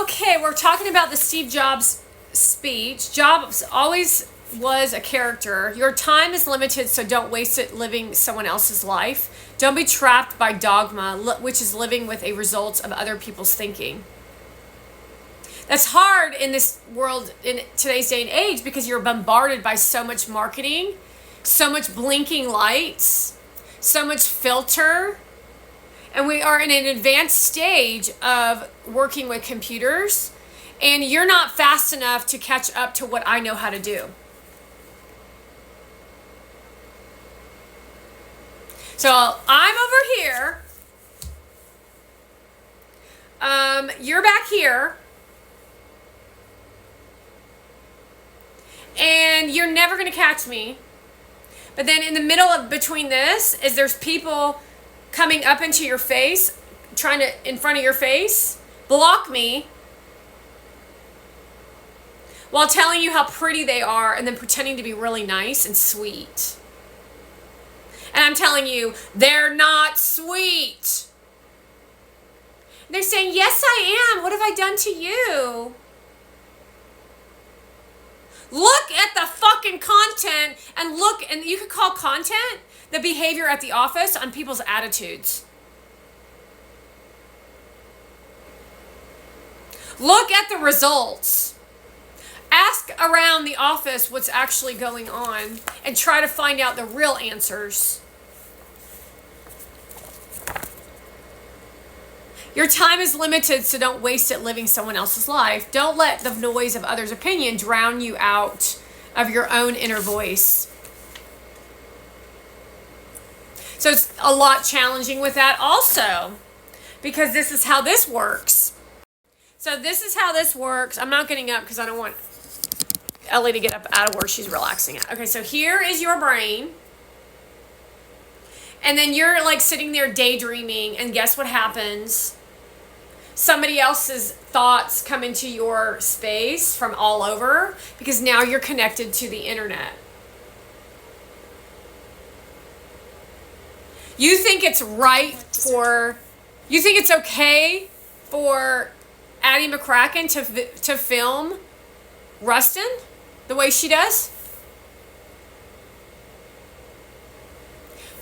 Okay, we're talking about the Steve Jobs speech. Jobs always was a character. Your time is limited, so don't waste it living someone else's life. Don't be trapped by dogma, which is living with a result of other people's thinking. That's hard in this world, in today's day and age, because you're bombarded by so much marketing, so much blinking lights, so much filter. And we are in an advanced stage of working with computers, and you're not fast enough to catch up to what I know how to do. So I'm over here. You're back here. And you're never going to catch me. But then in the middle of between this is there's people coming up into your face, trying to, in front of your face, block me while telling you how pretty they are and then pretending to be really nice and sweet. And I'm telling you, they're not sweet. And they're saying, yes, I am. What have I done to you? Look at the fucking content and look, and you could call content the behavior at the office on people's attitudes. Look at the results. Ask around the office what's actually going on and try to find out the real answers. Your time is limited, so don't waste it living someone else's life. Don't let the noise of others' opinion drown you out of your own inner voice. So it's a lot challenging with that also, because this is how this works. So this is how this works. I'm not getting up because I don't want Ellie to get up out of where she's relaxing at. Okay, so here is your brain. And then you're like sitting there daydreaming, and guess what happens? Somebody else's thoughts come into your space from all over because now you're connected to the internet. You think it's you think it's okay for Addie McCracken to film Rustin the way she does?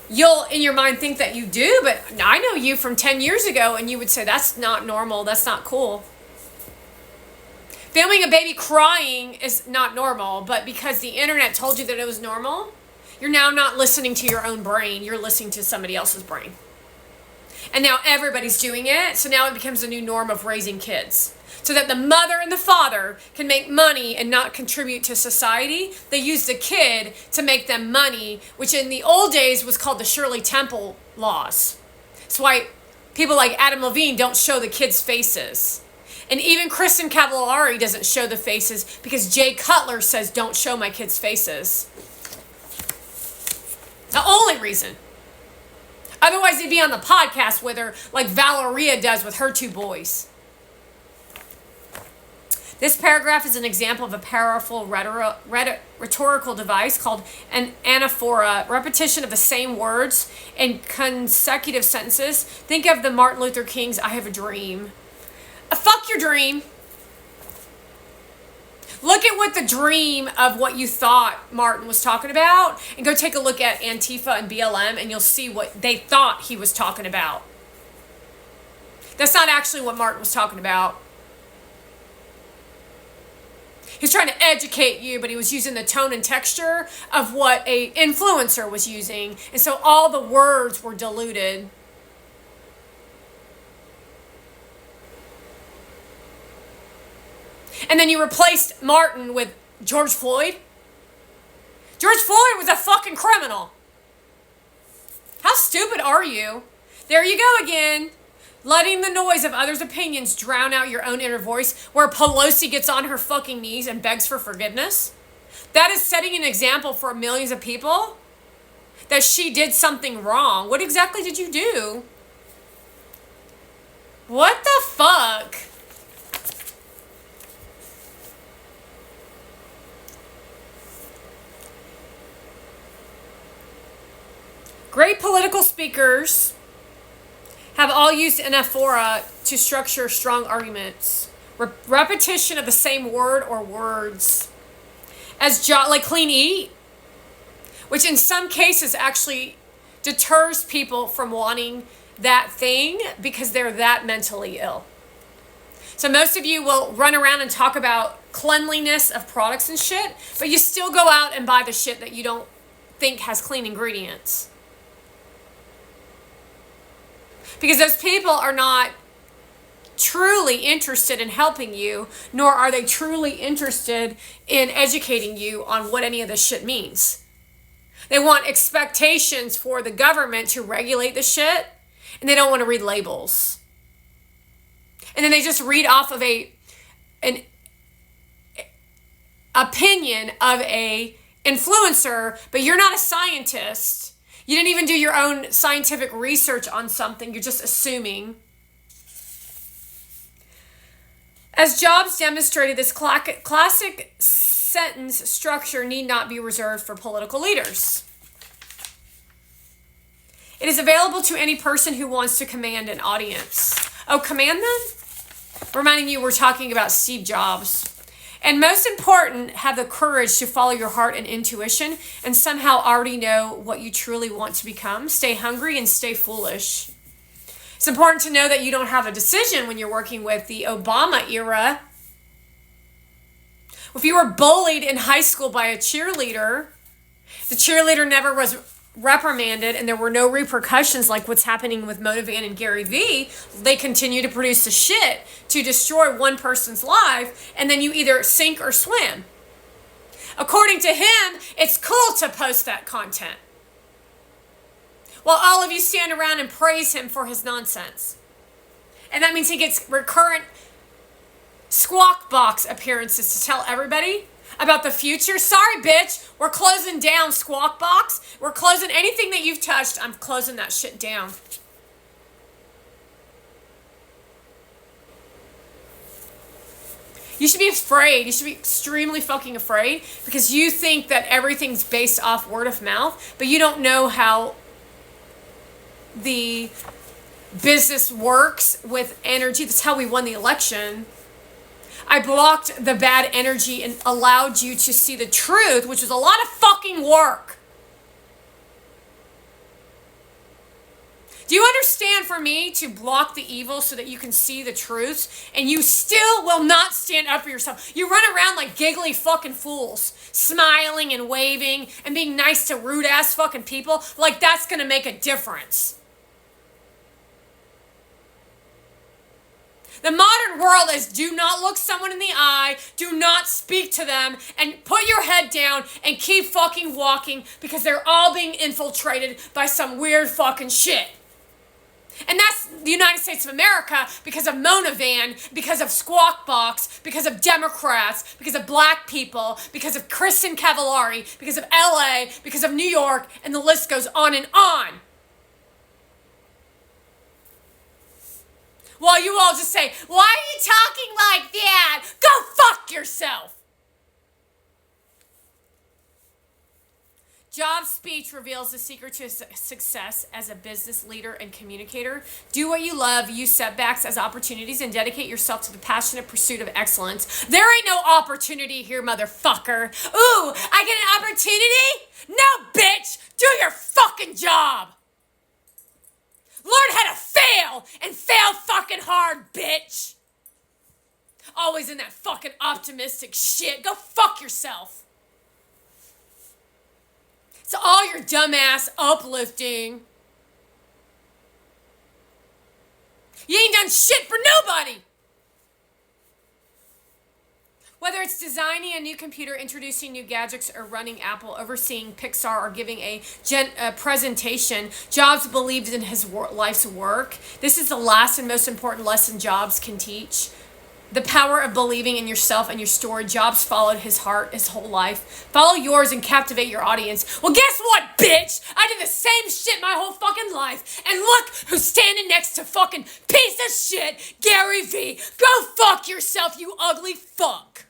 You'll, in your mind, think that you do, but I know you from 10 years ago, and you would say, that's not normal, that's not cool. Filming a baby crying is not normal, but because the internet told you that it was normal, you're now not listening to your own brain, you're listening to somebody else's brain. And now everybody's doing it, so now it becomes a new norm of raising kids. So that the mother and the father can make money and not contribute to society, they use the kid to make them money, which in the old days was called the Shirley Temple laws. That's why people like Adam Levine don't show the kids' faces. And even Kristen Cavallari doesn't show the faces because Jay Cutler says, don't show my kids' faces. The only reason. Otherwise, they'd be on the podcast with her like Valeria does with her two boys. This paragraph is an example of a powerful rhetorical device called an anaphora, repetition of the same words in consecutive sentences. Think of the Martin Luther King's I Have a Dream. Fuck your dream. Look at what the dream of what you thought Martin was talking about, and go take a look at Antifa and BLM, and you'll see what they thought he was talking about. That's not actually what Martin was talking about. He was trying to educate you, but he was using the tone and texture of what a influencer was using. And so all the words were diluted. And then you replaced Martin with George Floyd. George Floyd was a fucking criminal. How stupid are you? There you go again. Letting the noise of others' opinions drown out your own inner voice, where Pelosi gets on her fucking knees and begs for forgiveness. That is setting an example for millions of people that she did something wrong. What exactly did you do? What the fuck? Great political speakers have all used anaphora to structure strong arguments. repetition of the same word or words. Like clean eat, which in some cases actually deters people from wanting that thing because they're that mentally ill. So most of you will run around and talk about cleanliness of products and shit, but you still go out and buy the shit that you don't think has clean ingredients. Because those people are not truly interested in helping you, nor are they truly interested in educating you on what any of this shit means. They want expectations for the government to regulate the shit, and they don't want to read labels. And then they just read off of an opinion of a influencer, but you're not a scientist. You didn't even do your own scientific research on something. You're just assuming. As Jobs demonstrated, this classic sentence structure need not be reserved for political leaders. It is available to any person who wants to command an audience. Oh, command them? Reminding you we're talking about Steve Jobs. And most important, have the courage to follow your heart and intuition and somehow already know what you truly want to become. Stay hungry and stay foolish. It's important to know that you don't have a decision when you're working with the Obama era. If you were bullied in high school by a cheerleader, the cheerleader never was reprimanded and there were no repercussions like what's happening with Motivan and Gary Vee. They continue to produce the shit to destroy one person's life, and then you either sink or swim. According to him, it's cool to post that content, while all of you stand around and praise him for his nonsense. And that means he gets recurrent Squawk Box appearances to tell everybody about the future. Sorry, bitch. We're closing down Squawk Box. We're closing anything that you've touched. I'm closing that shit down. You should be afraid. You should be extremely fucking afraid because you think that everything's based off word of mouth, but you don't know how the business works with energy. That's how we won the election. I blocked the bad energy and allowed you to see the truth, which was a lot of fucking work. Do you understand, for me to block the evil so that you can see the truth, and you still will not stand up for yourself? You run around like giggly fucking fools, smiling and waving and being nice to rude ass fucking people like that's gonna make a difference. The modern world is do not look someone in the eye, do not speak to them, and put your head down and keep fucking walking because they're all being infiltrated by some weird fucking shit. And that's the United States of America because of Mona Van, because of Squawk Box, because of Democrats, because of black people, because of Kristen Cavallari, because of LA, because of New York, and the list goes on and on. While you all just say, why are you talking like that? Go fuck yourself. Jobs' speech reveals the secret to success as a business leader and communicator. Do what you love, use setbacks as opportunities, and dedicate yourself to the passionate pursuit of excellence. There ain't no opportunity here, motherfucker. Ooh, I get an opportunity? No, bitch. Do your fucking job. Learn how to fail, and fail fucking hard, bitch. Always in that fucking optimistic shit. Go fuck yourself. It's all your dumbass uplifting. You ain't done shit for nobody. Whether it's designing a new computer, introducing new gadgets, or running Apple, overseeing Pixar, or giving a presentation, Jobs believed in his life's work. This is the last and most important lesson Jobs can teach. The power of believing in yourself and your story. Jobs followed his heart his whole life. Follow yours and captivate your audience. Well, guess what, bitch? I did the same shit my whole fucking life. And look who's standing next to fucking piece of shit, Gary Vee. Go fuck yourself, you ugly fuck.